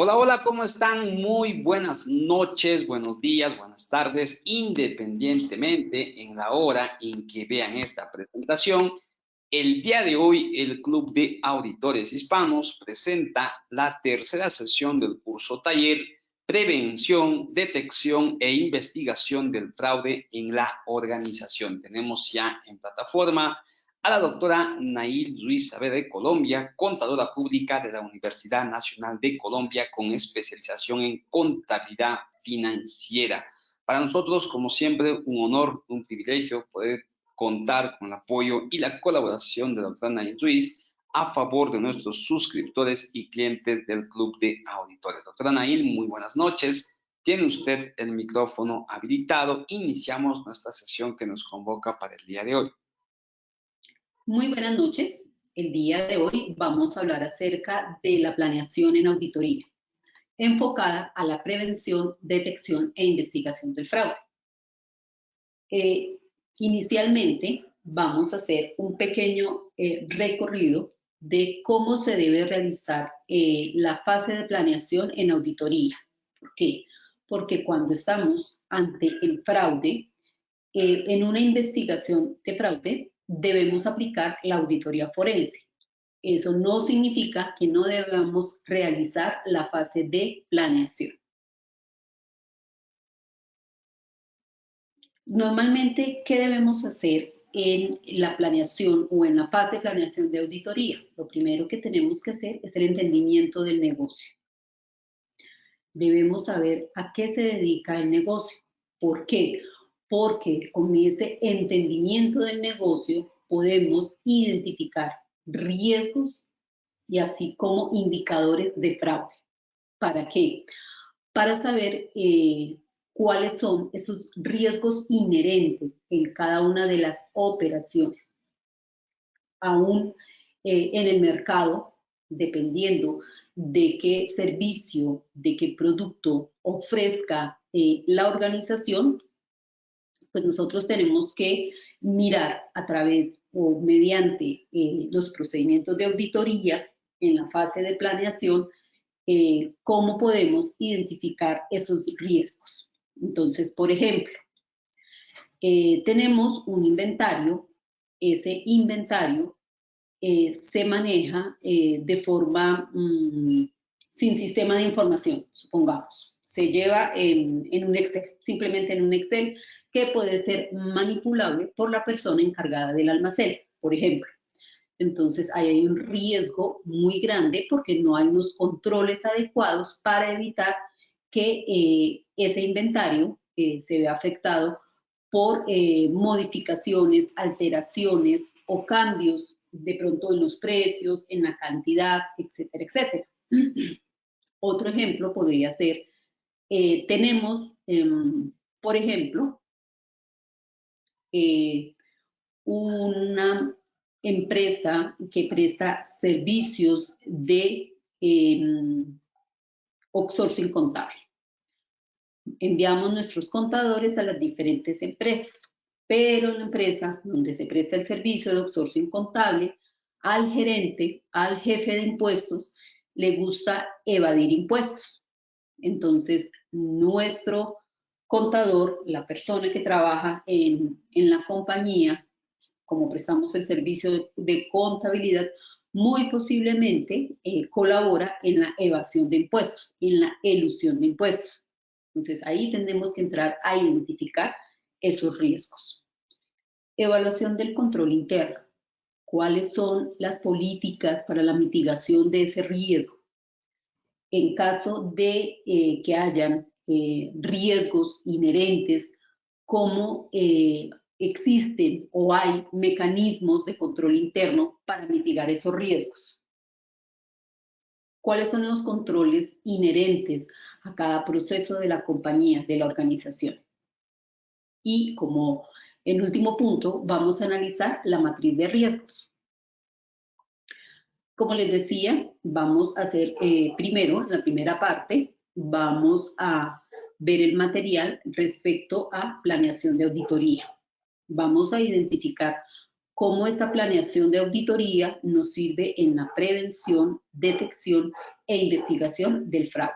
Hola, hola, ¿cómo están? Muy buenas noches, buenos días, buenas tardes, independientemente en la hora en que vean esta presentación. El día de hoy, el Club de Auditores Hispanos presenta la tercera sesión del curso taller Prevención, Detección e Investigación del Fraude en la Organización. Tenemos ya en plataforma a la doctora Nail Ruiz Saavedra de Colombia, contadora pública de la Universidad Nacional de Colombia con especialización en contabilidad financiera. Para nosotros, como siempre, un honor, un privilegio poder contar con el apoyo y la colaboración de la doctora Nail Ruiz a favor de nuestros suscriptores y clientes del Club de Auditores. Doctora Nail, muy buenas noches. Tiene usted el micrófono habilitado. Iniciamos nuestra sesión que nos convoca para el día de hoy. Muy buenas noches. El día de hoy vamos a hablar acerca de la planeación en auditoría, enfocada a la prevención, detección e investigación del fraude. Inicialmente vamos a hacer un pequeño recorrido de cómo se debe realizar la fase de planeación en auditoría. ¿Por qué? Porque cuando estamos ante el fraude, en una investigación de fraude, debemos aplicar la auditoría forense. Eso no significa que no debamos realizar la fase de planeación. Normalmente, ¿qué debemos hacer en la planeación o en la fase de planeación de auditoría? Lo primero que tenemos que hacer es el entendimiento del negocio. Debemos saber a qué se dedica el negocio. ¿Por qué? Porque con ese entendimiento del negocio podemos identificar riesgos y así como indicadores de fraude. ¿Para qué? Para saber cuáles son esos riesgos inherentes en cada una de las operaciones. Aún en el mercado, dependiendo de qué servicio, de qué producto ofrezca la organización, pues nosotros tenemos que mirar a través o mediante los procedimientos de auditoría en la fase de planeación cómo podemos identificar esos riesgos. Entonces, por ejemplo, tenemos un inventario, ese inventario se maneja de forma sin sistema de información, supongamos. Se lleva en un Excel, simplemente en un Excel que puede ser manipulable por la persona encargada del almacén, por ejemplo. Entonces, ahí hay un riesgo muy grande porque no hay unos controles adecuados para evitar que ese inventario se vea afectado por modificaciones, alteraciones o cambios de pronto en los precios, en la cantidad, etcétera, etcétera. Otro ejemplo podría ser, tenemos, por ejemplo, una empresa que presta servicios de outsourcing contable. Enviamos nuestros contadores a las diferentes empresas, pero en la empresa donde se presta el servicio de outsourcing contable, al gerente, al jefe de impuestos, le gusta evadir impuestos. Entonces, nuestro contador, la persona que trabaja en la compañía, como prestamos el servicio de contabilidad, muy posiblemente colabora en la evasión de impuestos, en la elusión de impuestos. Entonces, ahí tenemos que entrar a identificar esos riesgos. Evaluación del control interno. ¿Cuáles son las políticas para la mitigación de ese riesgo? En caso de que hayan riesgos inherentes, ¿cómo existen o hay mecanismos de control interno para mitigar esos riesgos? ¿Cuáles son los controles inherentes a cada proceso de la compañía, de la organización? Y como en último punto, vamos a analizar la matriz de riesgos. Como les decía, vamos a hacer primero, en la primera parte, vamos a ver el material respecto a planeación de auditoría. Vamos a identificar cómo esta planeación de auditoría nos sirve en la prevención, detección e investigación del fraude.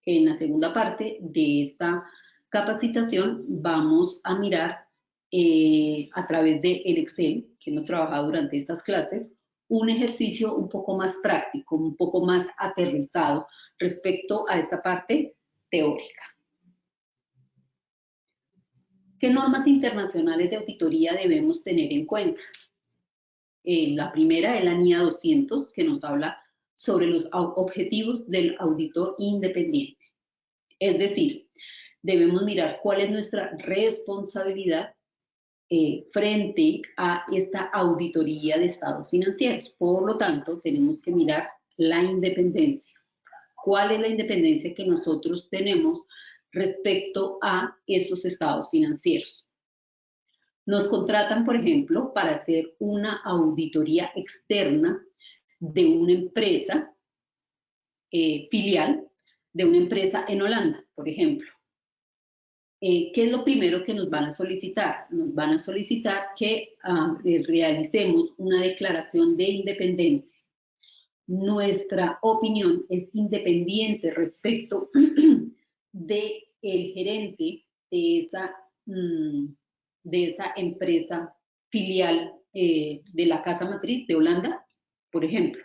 En la segunda parte de esta capacitación vamos a mirar a través del Excel que hemos trabajado durante estas clases, un ejercicio un poco más práctico, un poco más aterrizado respecto a esta parte teórica. ¿Qué normas internacionales de auditoría debemos tener en cuenta? La primera es la NIA 200, que nos habla sobre los objetivos del auditor independiente. Es decir, debemos mirar cuál es nuestra responsabilidad frente a esta auditoría de estados financieros. Por lo tanto, tenemos que mirar la independencia. ¿Cuál es la independencia que nosotros tenemos respecto a estos estados financieros? Nos contratan, por ejemplo, para hacer una auditoría externa de una empresa filial, de una empresa en Holanda, por ejemplo. ¿Qué es lo primero que nos van a solicitar? Nos van a solicitar que realicemos una declaración de independencia. Nuestra opinión es independiente respecto del gerente de esa empresa filial de la casa matriz de Holanda, por ejemplo.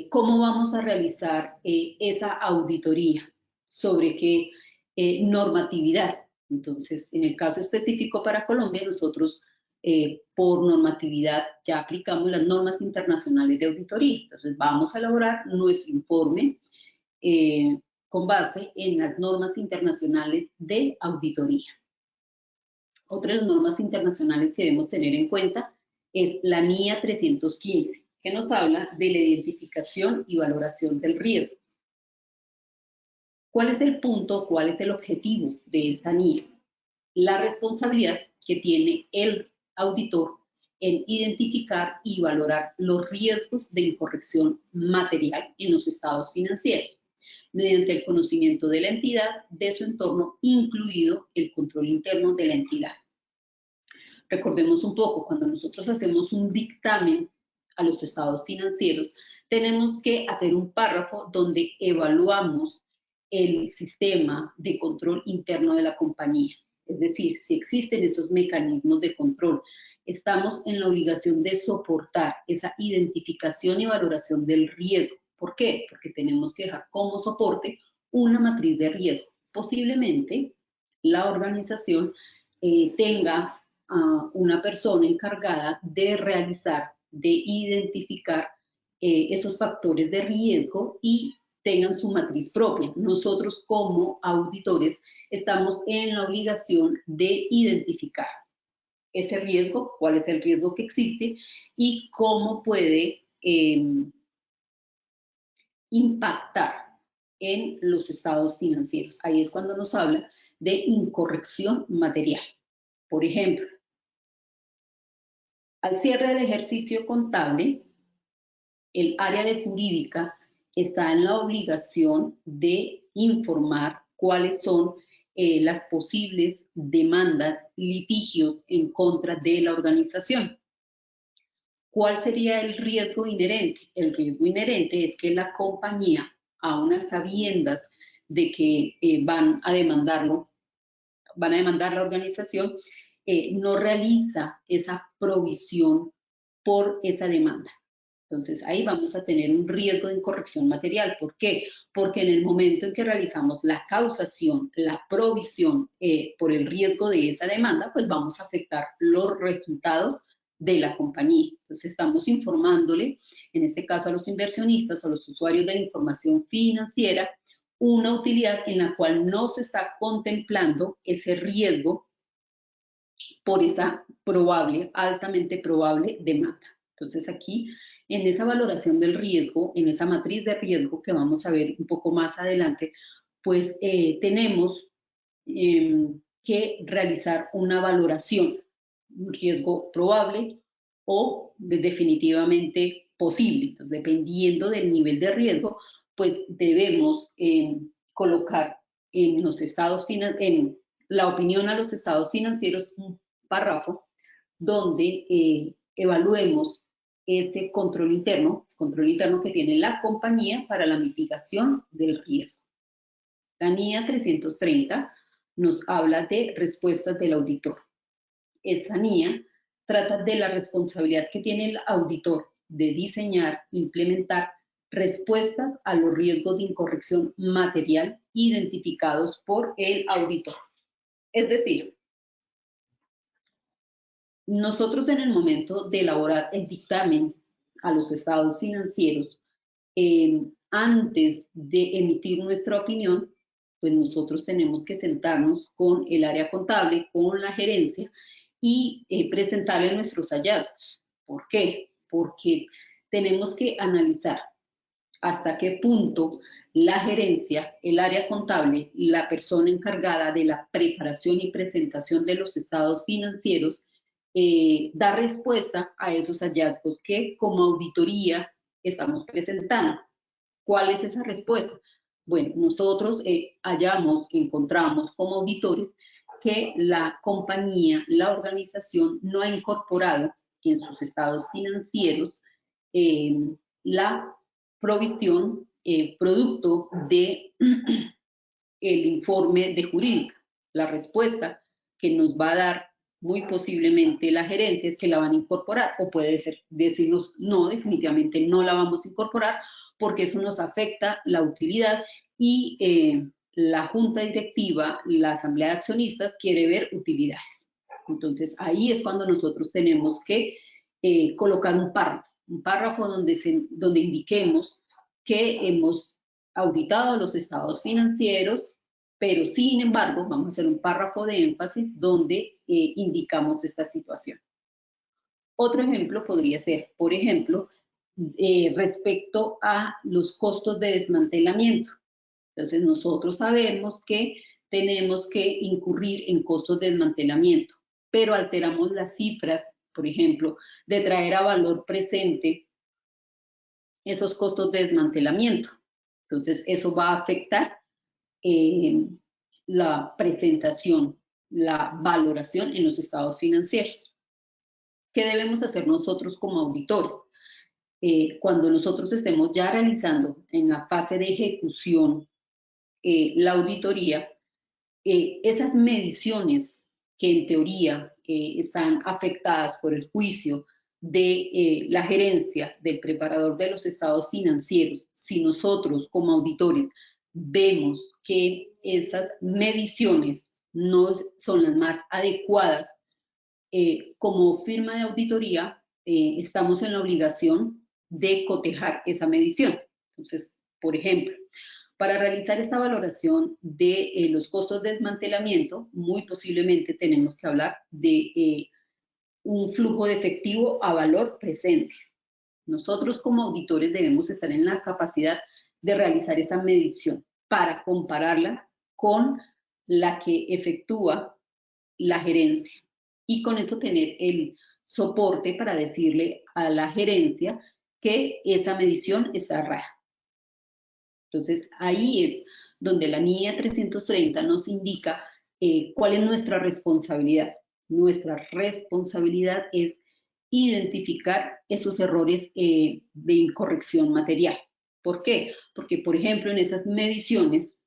¿Cómo vamos a realizar esa auditoría? ¿Sobre qué normatividad? Entonces, en el caso específico para Colombia, nosotros por normatividad ya aplicamos las normas internacionales de auditoría. Entonces, vamos a elaborar nuestro informe con base en las normas internacionales de auditoría. Otras normas internacionales que debemos tener en cuenta es la NIA 315, que nos habla de la identificación y valoración del riesgo. ¿Cuál es el punto, cuál es el objetivo de esta NIA? La responsabilidad que tiene el auditor en identificar y valorar los riesgos de incorrección material en los estados financieros, mediante el conocimiento de la entidad, de su entorno, incluido el control interno de la entidad. Recordemos un poco, cuando nosotros hacemos un dictamen a los estados financieros, tenemos que hacer un párrafo donde evaluamos el sistema de control interno de la compañía. Es decir, si existen esos mecanismos de control, estamos en la obligación de soportar esa identificación y valoración del riesgo. ¿Por qué? Porque tenemos que dejar como soporte una matriz de riesgo. Posiblemente la organización tenga a una persona encargada de realizar, de identificar esos factores de riesgo y tengan su matriz propia. Nosotros como auditores estamos en la obligación de identificar ese riesgo, cuál es el riesgo que existe y cómo puede impactar en los estados financieros. Ahí es cuando nos habla de incorrección material. Por ejemplo, al cierre del ejercicio contable, el área de jurídica está en la obligación de informar cuáles son las posibles demandas, litigios en contra de la organización. ¿Cuál sería el riesgo inherente? El riesgo inherente es que la compañía, a unas sabiendas de que van a demandar la organización, no realiza esa provisión por esa demanda. Entonces, ahí vamos a tener un riesgo de incorrección material. ¿Por qué? Porque en el momento en que realizamos la causación, la provisión por el riesgo de esa demanda, pues vamos a afectar los resultados de la compañía. Entonces, estamos informándole, en este caso a los inversionistas o a los usuarios de la información financiera, una utilidad en la cual no se está contemplando ese riesgo por esa probable, altamente probable demanda. Entonces, aquí en esa valoración del riesgo, en esa matriz de riesgo que vamos a ver un poco más adelante, pues tenemos que realizar una valoración, un riesgo probable o definitivamente posible. Entonces, dependiendo del nivel de riesgo, pues debemos colocar en la opinión a los estados financieros un párrafo donde evaluemos ese control interno que tiene la compañía para la mitigación del riesgo. La NIA 330 nos habla de respuestas del auditor. Esta NIA trata de la responsabilidad que tiene el auditor de diseñar, implementar respuestas a los riesgos de incorrección material identificados por el auditor. Es decir, nosotros en el momento de elaborar el dictamen a los estados financieros, antes de emitir nuestra opinión, pues nosotros tenemos que sentarnos con el área contable, con la gerencia y presentarle nuestros hallazgos. ¿Por qué? Porque tenemos que analizar hasta qué punto la gerencia, el área contable, la persona encargada de la preparación y presentación de los estados financieros, da respuesta a esos hallazgos que como auditoría estamos presentando. ¿Cuál es esa respuesta? Bueno, nosotros encontramos como auditores que la compañía, la organización no ha incorporado en sus estados financieros la provisión producto de el informe de jurídica. La respuesta que nos va a dar muy posiblemente la gerencia es que la van a incorporar, o puede ser decirnos no, definitivamente no la vamos a incorporar porque eso nos afecta la utilidad y la junta directiva, la asamblea de accionistas quiere ver utilidades. Entonces ahí es cuando nosotros tenemos que colocar un párrafo donde indiquemos que hemos auditado los estados financieros, pero sin embargo vamos a hacer un párrafo de énfasis donde indicamos esta situación. Otro ejemplo podría ser, por ejemplo, respecto a los costos de desmantelamiento. Entonces nosotros sabemos que tenemos que incurrir en costos de desmantelamiento, pero alteramos las cifras, por ejemplo, de traer a valor presente esos costos de desmantelamiento. Entonces eso va a afectar la presentación, la valoración en los estados financieros. ¿Qué debemos hacer nosotros como auditores? Cuando nosotros estemos ya realizando en la fase de ejecución la auditoría, esas mediciones que en teoría están afectadas por el juicio de la gerencia del preparador de los estados financieros, si nosotros como auditores vemos que esas mediciones no son las más adecuadas, como firma de auditoría estamos en la obligación de cotejar esa medición. Entonces, por ejemplo, para realizar esta valoración de los costos de desmantelamiento, muy posiblemente tenemos que hablar de un flujo de efectivo a valor presente. Nosotros como auditores debemos estar en la capacidad de realizar esa medición para compararla con la que efectúa la gerencia y con eso tener el soporte para decirle a la gerencia que esa medición está errada. Entonces, ahí es donde la NIA 330 nos indica cuál es nuestra responsabilidad. Nuestra responsabilidad es identificar esos errores de incorrección material. ¿Por qué? Porque, por ejemplo, en esas mediciones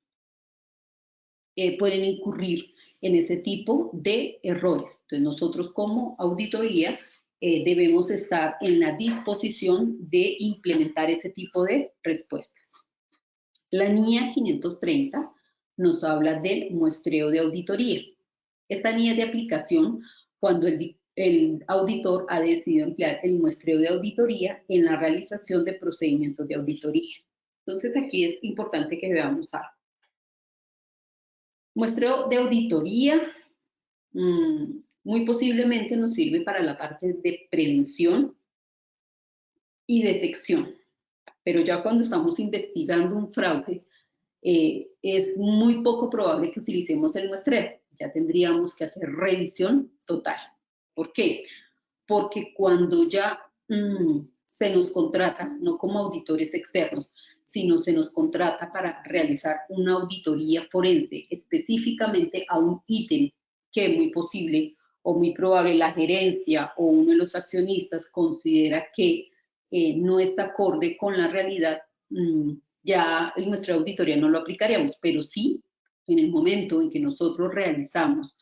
pueden incurrir en ese tipo de errores. Entonces, nosotros como auditoría debemos estar en la disposición de implementar ese tipo de respuestas. La NIA 530 nos habla del muestreo de auditoría. Esta NIA de aplicación cuando el auditor ha decidido emplear el muestreo de auditoría en la realización de procedimientos de auditoría. Entonces, aquí es importante que veamos algo. Muestreo de auditoría muy posiblemente nos sirve para la parte de prevención y detección, pero ya cuando estamos investigando un fraude, es muy poco probable que utilicemos el muestreo. Ya tendríamos que hacer revisión total. ¿Por qué? Porque cuando ya se nos contrata, no como auditores externos, sino se nos contrata para realizar una auditoría forense específicamente a un ítem que muy posible o muy probable la gerencia o uno de los accionistas considera que no está acorde con la realidad, ya en nuestra auditoría no lo aplicaríamos, pero sí en el momento en que nosotros realizamos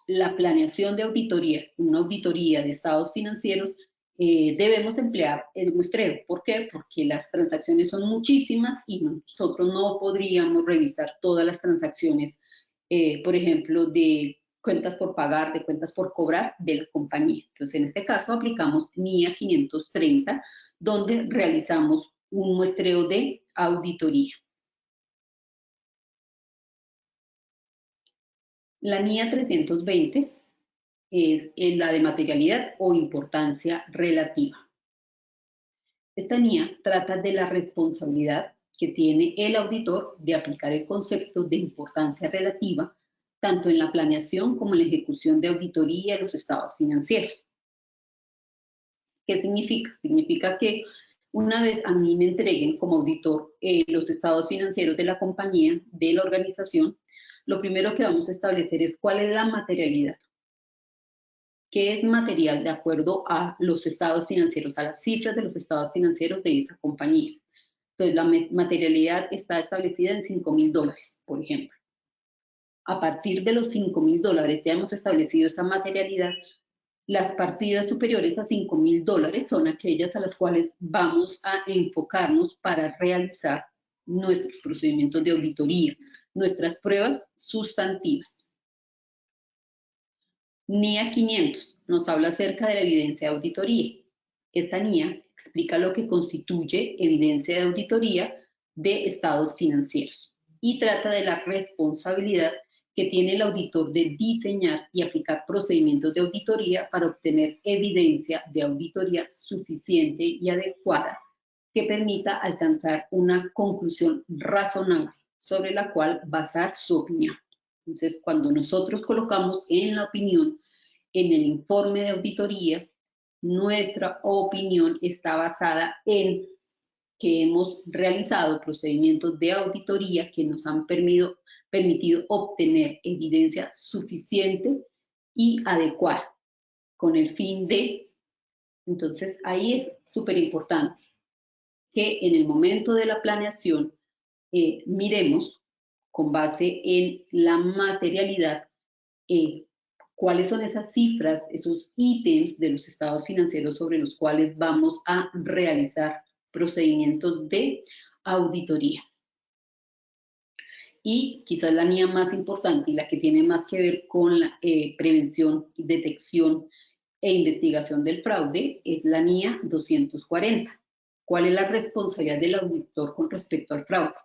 la planeación de auditoría, una auditoría de estados financieros, debemos emplear el muestreo. ¿Por qué? Porque las transacciones son muchísimas y nosotros no podríamos revisar todas las transacciones, por ejemplo, de cuentas por pagar, de cuentas por cobrar de la compañía. Entonces, en este caso aplicamos NIA 530, donde realizamos un muestreo de auditoría. La NIA 320 es la de materialidad o importancia relativa. Esta NIA trata de la responsabilidad que tiene el auditor de aplicar el concepto de importancia relativa tanto en la planeación como en la ejecución de auditoría de los estados financieros. ¿Qué significa? Significa que una vez a mí me entreguen como auditor los estados financieros de la compañía, de la organización, lo primero que vamos a establecer es cuál es la materialidad. ¿Qué es material de acuerdo a los estados financieros, a las cifras de los estados financieros de esa compañía? Entonces, la materialidad está establecida en $5.000, por ejemplo. A partir de los $5.000 ya hemos establecido esa materialidad. Las partidas superiores a $5.000 son aquellas a las cuales vamos a enfocarnos para realizar nuestros procedimientos de auditoría, nuestras pruebas sustantivas. NIA 500 nos habla acerca de la evidencia de auditoría. Esta NIA explica lo que constituye evidencia de auditoría de estados financieros y trata de la responsabilidad que tiene el auditor de diseñar y aplicar procedimientos de auditoría para obtener evidencia de auditoría suficiente y adecuada que permita alcanzar una conclusión razonable sobre la cual basar su opinión. Entonces, cuando nosotros colocamos en la opinión, en el informe de auditoría, nuestra opinión está basada en que hemos realizado procedimientos de auditoría que nos han permitido obtener evidencia suficiente y adecuada con el fin de... Entonces, ahí es súper importante que en el momento de la planeación miremos con base en la materialidad cuáles son esas cifras, esos ítems de los estados financieros sobre los cuales vamos a realizar procedimientos de auditoría. Y quizás la NIA más importante y la que tiene más que ver con la prevención, detección e investigación del fraude es la NIA 240. ¿Cuál es la responsabilidad del auditor con respecto al fraude?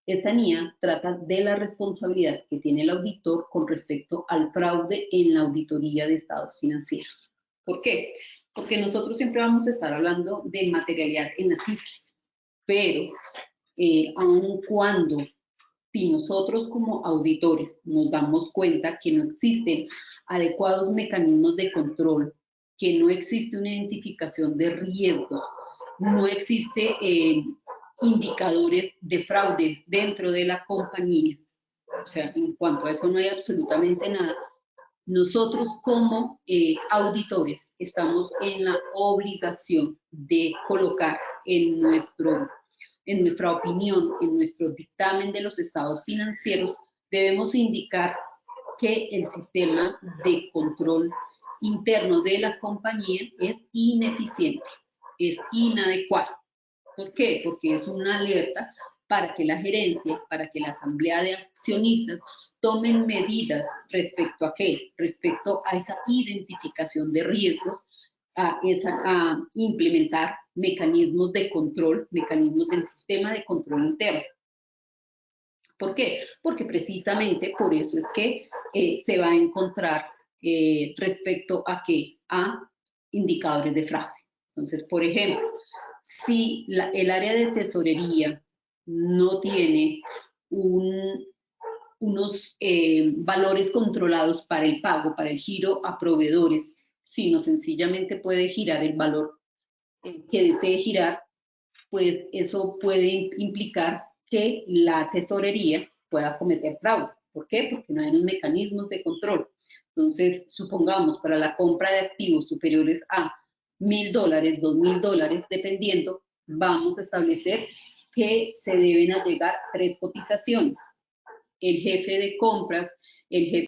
Esta NIA trata de la responsabilidad que tiene el auditor con respecto al fraude en la auditoría de estados financieros. ¿Por qué? Porque nosotros siempre vamos a estar hablando de materialidad en las cifras, pero aun cuando si nosotros como auditores nos damos cuenta que no existen adecuados mecanismos de control, que no existe una identificación de riesgos, no existe indicadores de fraude dentro de la compañía, o sea, en cuanto a eso no hay absolutamente nada, nosotros como auditores estamos en la obligación de colocar en nuestra opinión, en nuestro dictamen de los estados financieros, debemos indicar que el sistema de control interno de la compañía es ineficiente, es inadecuado. ¿Por qué? Porque es una alerta para que la gerencia, para que la asamblea de accionistas tomen medidas respecto a qué, respecto a esa identificación de riesgos, a implementar mecanismos de control, mecanismos del sistema de control interno. ¿Por qué? Porque precisamente por eso es que se va a encontrar respecto a qué, a indicadores de fraude. Entonces, por ejemplo, si el área de tesorería no tiene unos valores controlados para el pago, para el giro a proveedores, sino sencillamente puede girar el valor que desee girar, pues eso puede implicar que la tesorería pueda cometer fraude. ¿Por qué? Porque no hay unos mecanismos de control. Entonces, supongamos para la compra de activos superiores a $1.000, $2.000, dependiendo, vamos a establecer que se deben allegar 3 cotizaciones. El jefe de compras, el jefe